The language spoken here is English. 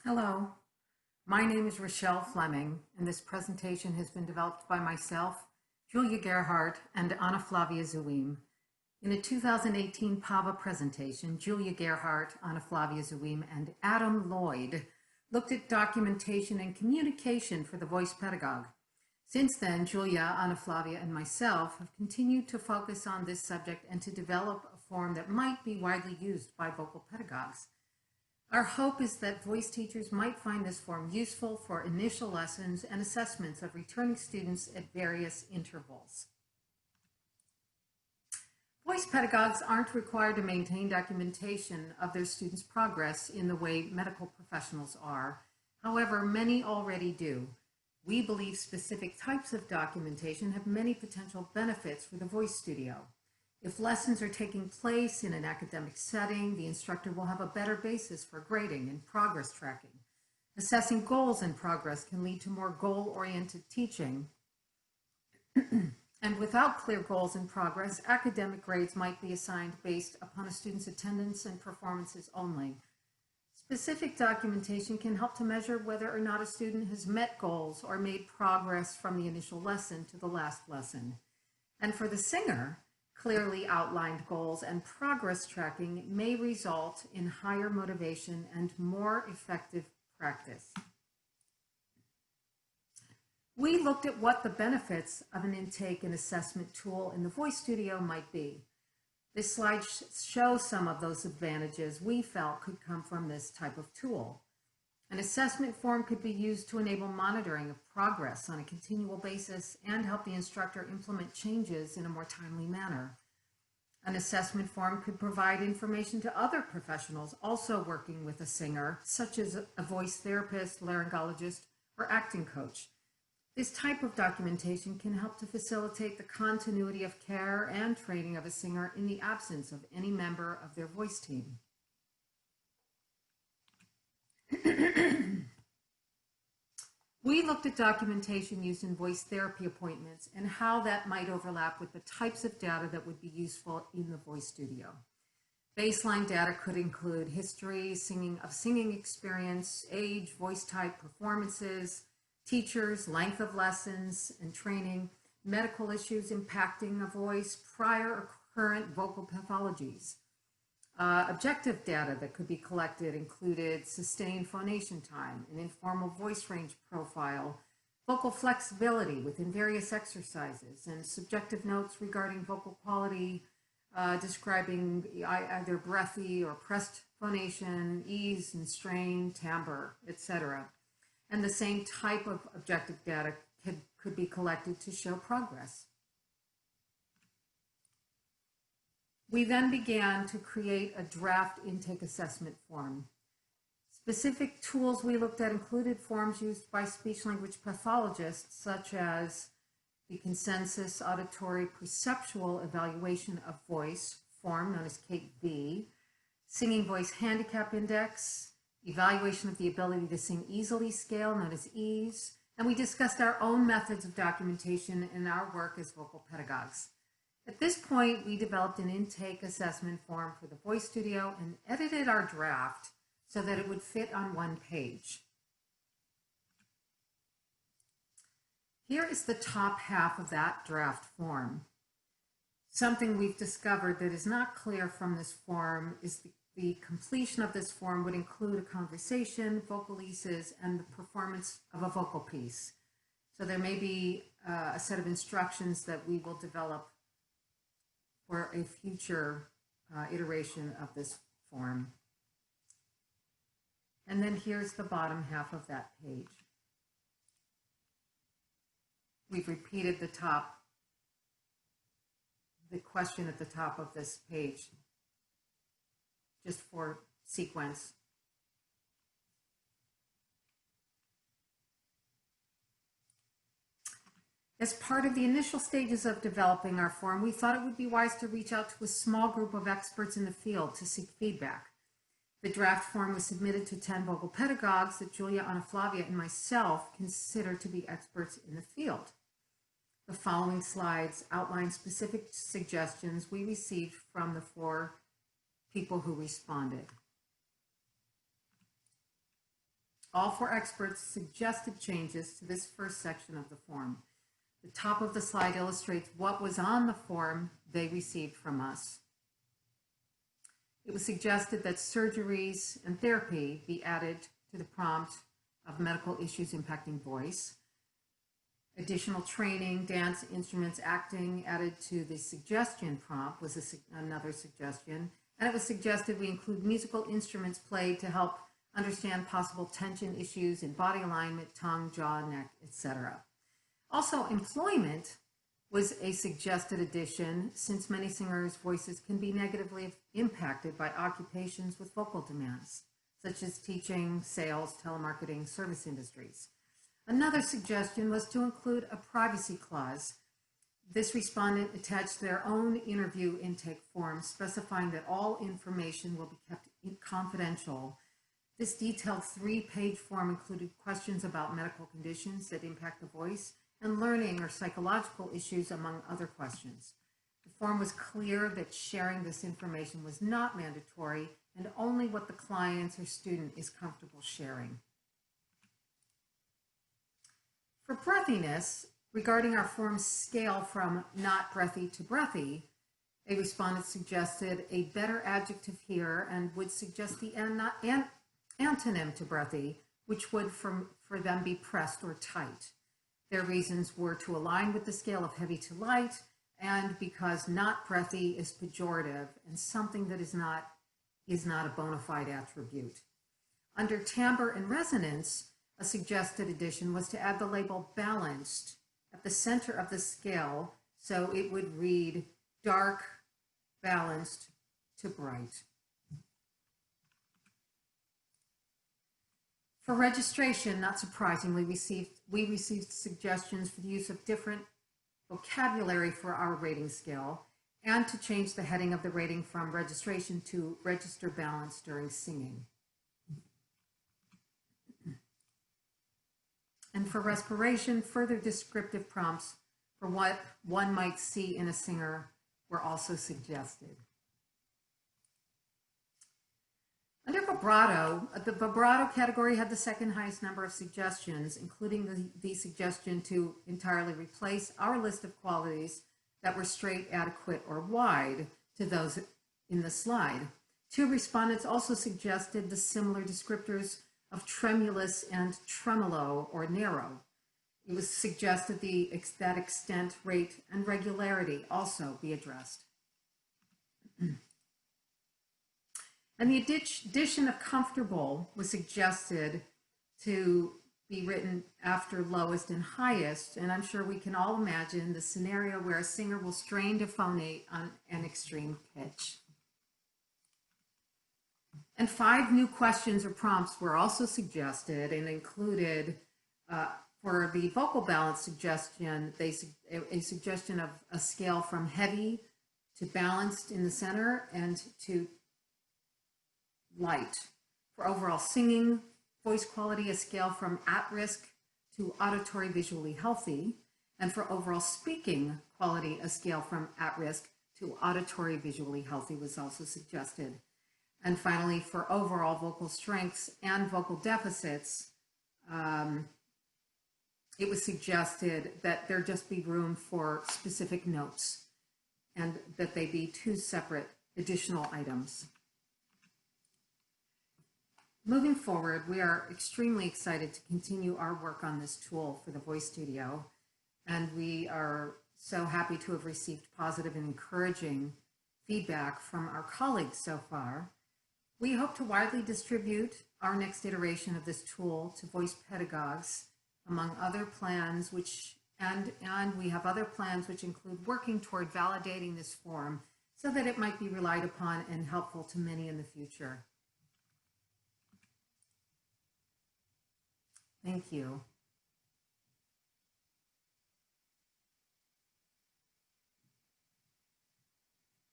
Hello, my name is Rachelle.Fleming, and this presentation has been developed by myself, Julia Gerhard, and Flavia Zuim. In a 2018 PAVA presentation, Julia Gerhard, Flavia Zuim, and Adam Lloyd looked at documentation and communication for the voice pedagogue. Since then, Julia, Flavia, and myself have continued to focus on this subject and to develop a form that might be widely used by vocal pedagogues. Our hope is that voice teachers might find this form useful for initial lessons and assessments of returning students at various intervals. Voice pedagogues aren't required to maintain documentation of their students' progress in the way medical professionals are. However, many already do. We believe specific types of documentation have many potential benefits for the voice studio. If lessons are taking place in an academic setting, the instructor will have a better basis for grading and progress tracking. Assessing goals and progress can lead to more goal-oriented teaching. And without clear goals and progress, academic grades might be assigned based upon a student's attendance and performances only. Specific documentation can help to measure whether or not a student has met goals or made progress from the initial lesson to the last lesson. And for the singer, clearly outlined goals and progress tracking may result in higher motivation and more effective practice. We looked at what the benefits of an intake and assessment tool in the voice studio might be. This slide shows some of those advantages we felt could come from this type of tool. An assessment form could be used to enable monitoring of progress on a continual basis and help the instructor implement changes in a more timely manner. An assessment form could provide information to other professionals also working with a singer, such as a voice therapist, laryngologist, or acting coach. This type of documentation can help to facilitate the continuity of care and training of a singer in the absence of any member of their voice team. We looked at documentation used in voice therapy appointments and how that might overlap with the types of data that would be useful in the voice studio. Baseline data could include history, singing experience, age, voice type, performances, teachers, length of lessons and training, medical issues impacting a voice, prior or current vocal pathologies. Objective data that could be collected included sustained phonation time, an informal voice range profile, vocal flexibility within various exercises, and subjective notes regarding vocal quality, describing either breathy or pressed phonation, ease and strain, timbre, etc. And the same type of objective data could be collected to show progress. We then began to create a draft intake assessment form. Specific tools we looked at included forms used by speech-language pathologists, such as the Consensus Auditory Perceptual Evaluation of Voice form, known as CAPE-V, Singing Voice Handicap Index, Evaluation of the Ability to Sing Easily scale, known as EASE, and we discussed our own methods of documentation in our work as vocal pedagogues. At this point, we developed an intake assessment form for the voice studio and edited our draft so that it would fit on one page. Here is the top half of that draft form. Something we've discovered that is not clear from this form is the completion of this form would include a conversation, vocalises, and the performance of a vocal piece. So there may be a set of instructions that we will develop for a future iteration of this form. And then here's the bottom half of that page. We've repeated the question at the top of this page, just for sequence. As part of the initial stages of developing our form, we thought it would be wise to reach out to a small group of experts in the field to seek feedback. The draft form was submitted to 10 vocal pedagogues that Julia, Flavia, and myself consider to be experts in the field. The following slides outline specific suggestions we received from the 4 people who responded. All four experts suggested changes to this first section of the form. The top of the slide illustrates what was on the form they received from us. It was suggested that surgeries and therapy be added to the prompt of medical issues impacting voice. Additional training, dance, instruments, acting added to the suggestion prompt was another suggestion. And it was suggested we include musical instruments played to help understand possible tension issues in body alignment, tongue, jaw, neck, etc. Also, employment was a suggested addition, since many singers' voices can be negatively impacted by occupations with vocal demands, such as teaching, sales, telemarketing, service industries. Another suggestion was to include a privacy clause. This respondent attached their own interview intake form, specifying that all information will be kept confidential. This detailed 3-page form included questions about medical conditions that impact the voice and learning or psychological issues, among other questions. The form was clear that sharing this information was not mandatory and only what the client or student is comfortable sharing. For breathiness, regarding our form's scale from not breathy to breathy, a respondent suggested a better adjective here and would suggest the antonym to breathy, which would for them be pressed or tight. Their reasons were to align with the scale of heavy to light, and because not breathy is pejorative and something that is not a bona fide attribute. Under timbre and resonance, a suggested addition was to add the label balanced at the center of the scale, so it would read dark, balanced to bright. For registration, not surprisingly, we received suggestions for the use of different vocabulary for our rating scale, and to change the heading of the rating from registration to register balance during singing. And for respiration, further descriptive prompts for what one might see in a singer were also suggested. Under vibrato, the vibrato category had the second highest number of suggestions, including the suggestion to entirely replace our list of qualities that were straight, adequate, or wide to those in the slide. 2 respondents also suggested the similar descriptors of tremulous and tremolo or narrow. It was suggested that extent, rate, and regularity also be addressed. And the addition of comfortable was suggested to be written after lowest and highest, and I'm sure we can all imagine the scenario where a singer will strain to phonate on an extreme pitch. And 5 new questions or prompts were also suggested and included, for the vocal balance suggestion, a suggestion of a scale from heavy to balanced in the center and to light. For overall singing voice quality, a scale from at-risk to auditory visually healthy. And for overall speaking quality, a scale from at-risk to auditory visually healthy was also suggested. And finally, for overall vocal strengths and vocal deficits, it was suggested that there just be room for specific notes and that they be 2 separate additional items. Moving forward, we are extremely excited to continue our work on this tool for the Voice Studio, and we are so happy to have received positive and encouraging feedback from our colleagues so far. We hope to widely distribute our next iteration of this tool to voice pedagogues, among other plans, and we have other plans which include working toward validating this form so that it might be relied upon and helpful to many in the future. Thank you.